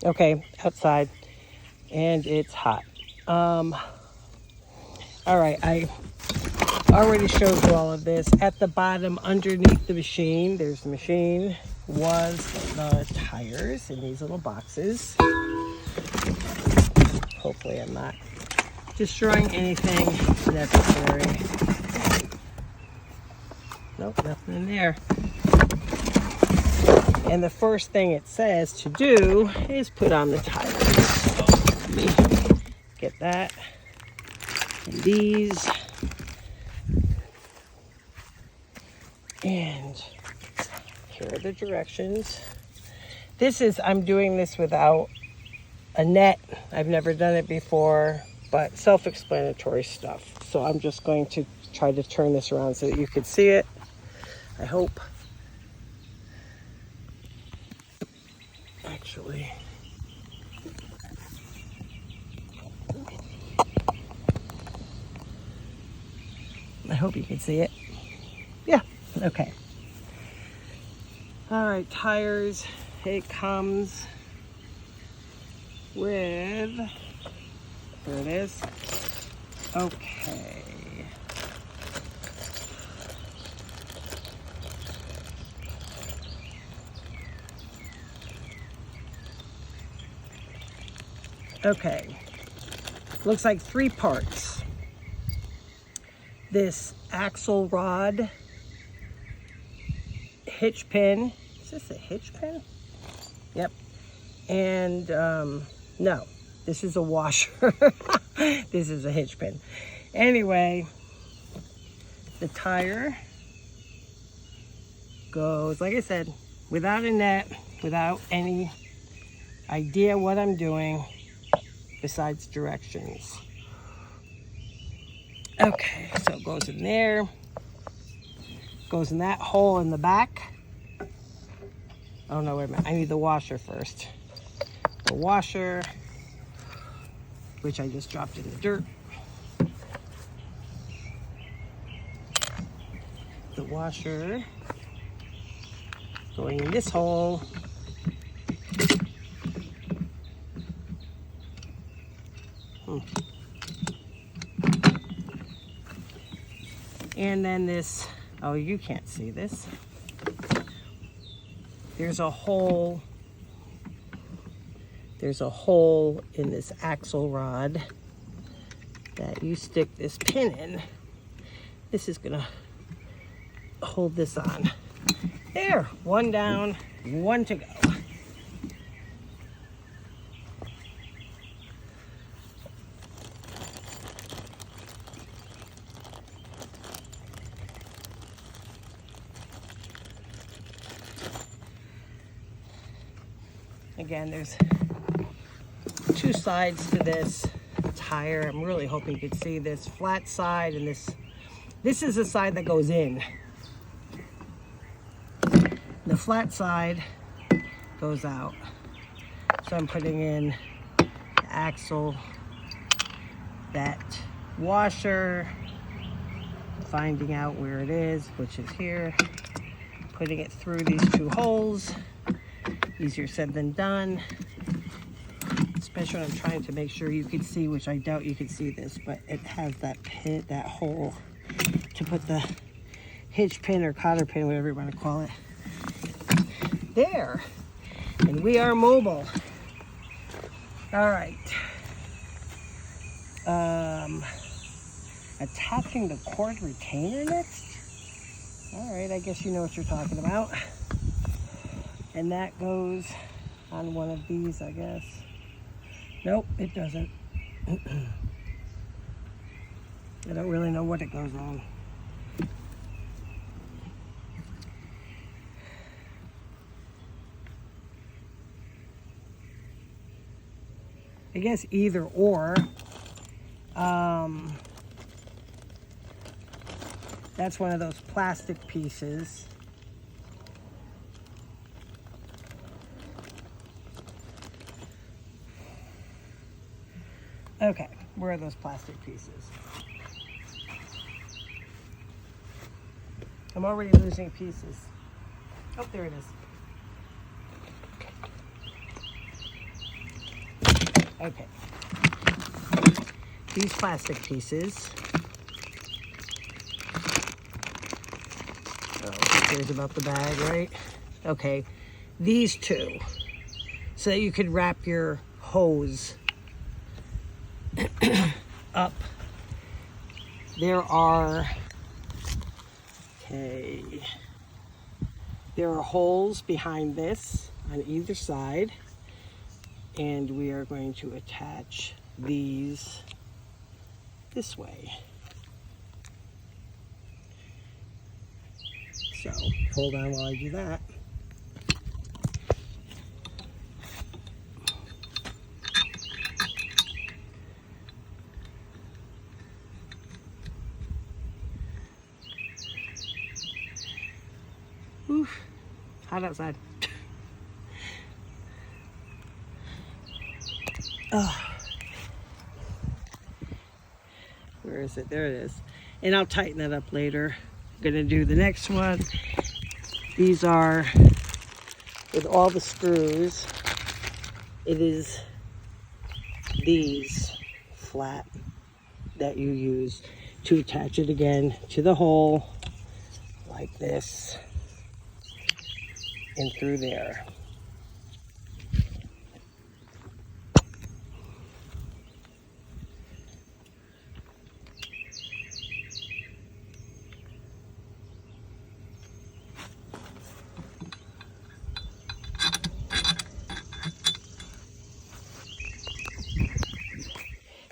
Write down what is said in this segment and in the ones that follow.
Okay, outside, and it's hot. All right, I already showed you all of this. At the bottom, underneath the machine, there's the machine, was the tires in these little boxes. Hopefully I'm not destroying anything necessary. Nope, nothing in there. And the first thing it says to do is put on the tires. So let me get that. And these. And here are the directions. I'm doing this without a net. I've never done it before, but self-explanatory stuff. So I'm just going to try to turn this around so that you can see it. I hope. Actually, I hope you can see it. Yeah, okay. All right, tires. It comes with, here it is. Okay. Okay. Looks like 3 parts. This axle rod, hitch pin. Is this a hitch pin? Yep. And no, this is a washer. This is a hitch pin. Anyway, the tire goes, like I said, without a net, without any idea what I'm doing besides directions. Okay, so it goes in there, goes in that hole in the back. Oh no, wait a minute, I need the washer first. The washer, which I just dropped in the dirt. The washer going in this hole. And then this, oh, you can't see this. There's a hole in this axle rod that you stick this pin in. This is gonna hold this on. There, 1 down, 1 to go. Again, there's 2 sides to this tire. I'm really hoping you could see this flat side, and this is the side that goes in. The flat side goes out. So I'm putting in the axle, that washer, finding out where it is, which is here, putting it through these 2 holes. Easier said than done, especially when I'm trying to make sure you can see, which I doubt you can see this, but it has that pin, that hole to put the hitch pin or cotter pin, whatever you want to call it, there. And we are mobile. All right. Attaching the cord retainer next. All right, I guess you know what you're talking about. And that goes on one of these, I guess. Nope, it doesn't. I don't really know what it goes on. I guess either or. That's one of those plastic pieces. Okay, where are those plastic pieces? I'm already losing pieces. Oh, there it is. Okay. These plastic pieces. Oh, who cares about the bag, right? Okay. These two. So that you could wrap your hose up. There are holes behind this on either side, and we are going to attach these this way. So hold on while I do that. Oof, hot outside. Oh. Where is it? There it is. And I'll tighten that up later. I'm gonna do the next one. These are with all the screws. It is these flat that you use to attach it again to the hole like this and through there.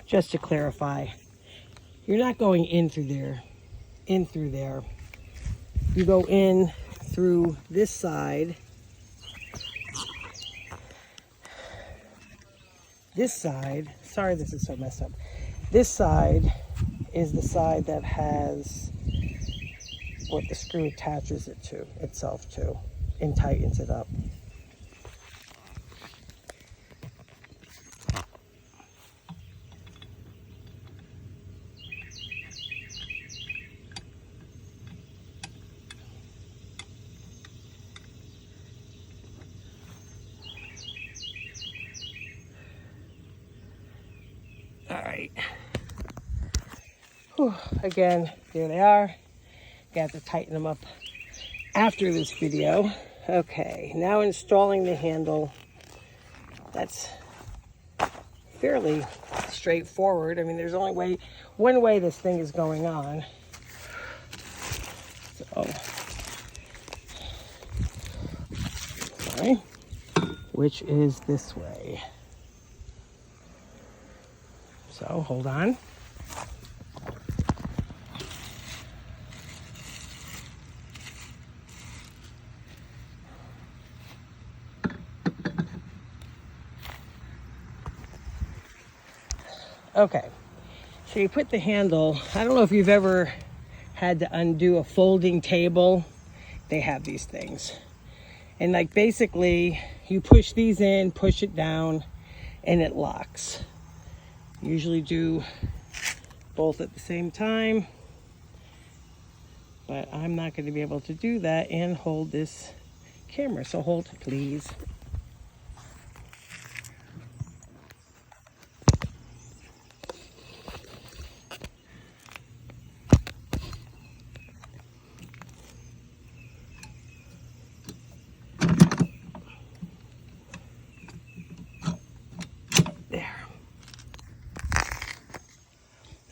Just to clarify, you're not going in through there, You go in through this side. This side, sorry this is so messed up. This side is the side that has what the screw attaches it to, itself to, and tightens it up. All right. Whew. Again, there they are. Got to tighten them up after this video. Okay, now installing the handle. That's fairly straightforward. I mean, there's only one way this thing is going on. So, sorry, which is this way. So hold on. Okay, so you put the handle, I don't know if you've ever had to undo a folding table. They have these things. And like basically you push these in, push it down, and it locks. Usually do both at the same time, but I'm not going to be able to do that and hold this camera. So hold please.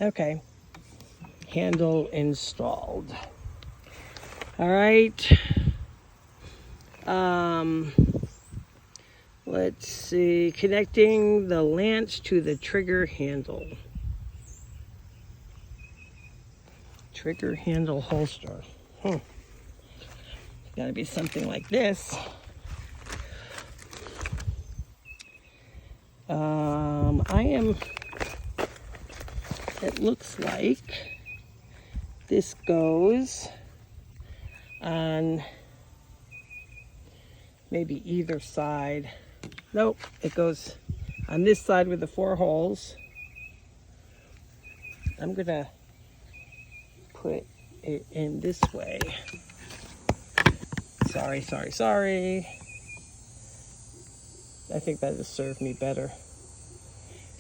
Okay, handle installed. All right. Let's see, connecting the lance to the trigger handle. Trigger handle holster. Gotta be something like this. It looks like this goes on maybe either side. Nope, it goes on this side with the 4 holes. I'm gonna put it in this way. Sorry. I think that just served me better.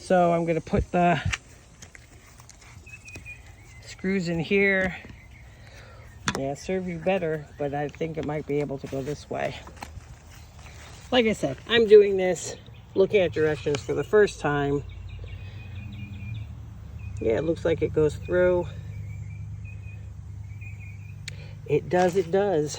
So I'm going to put the screws in here. Yeah, serve you better, but I think it might be able to go this way. Like I said, I'm doing this, looking at directions for the first time. Yeah, it looks like it goes through. It does, it does.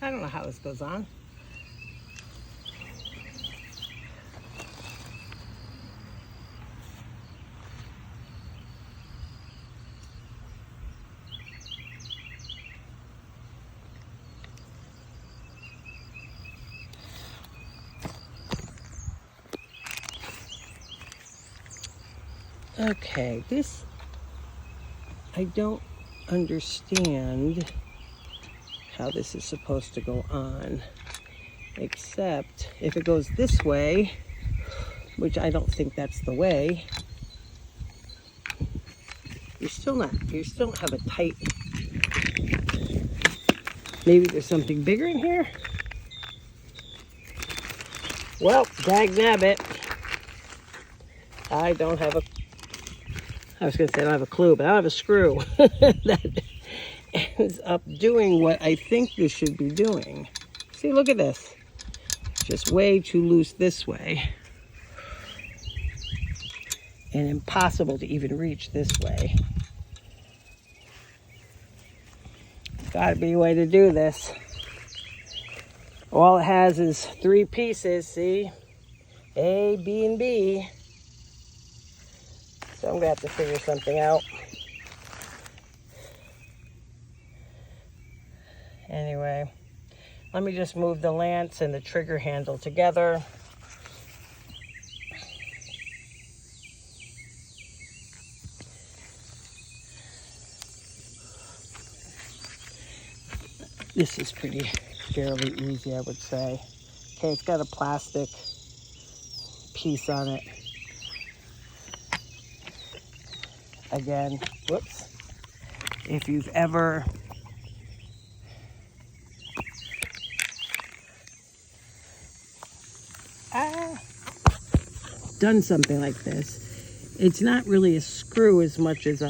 I don't know how this goes on. Okay, this, I don't understand how this is supposed to go on, except if it goes this way, which I don't think that's the way, you still don't have a tight, maybe there's something bigger in here? Well, dag nabbit, I don't have a, I was going to say I don't have a clue, but I don't have a screw that ends up doing what I think this should be doing. See, look at this. Just way too loose this way. And impossible to even reach this way. Gotta be a way to do this. All it has is 3 pieces, see? A, B, and B. So I'm gonna have to figure something out. Anyway, let me just move the lance and the trigger handle together. This is fairly easy, I would say. Okay, it's got a plastic piece on it. Again, whoops. If you've ever done something like this, it's not really a screw as much as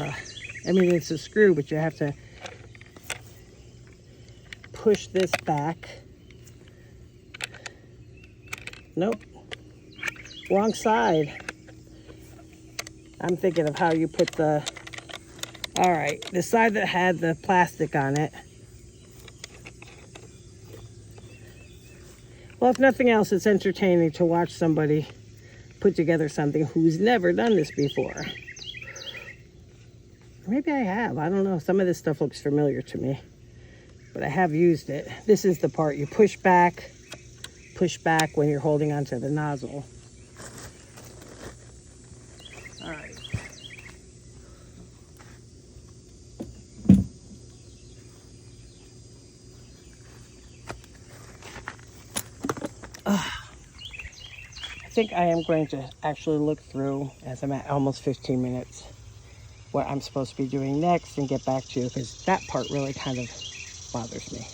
it's a screw, but you have to push this back. Nope, wrong side. I'm thinking of how you put the, all right, the side that had the plastic on it. Well, if nothing else, it's entertaining to watch somebody put together something who's never done this before. Maybe I have, I don't know. Some of this stuff looks familiar to me, but I have used it. This is the part you push back when you're holding onto the nozzle. All right. I think I am going to actually look through, as I'm at almost 15 minutes, what I'm supposed to be doing next and get back to you, because that part really kind of bothers me.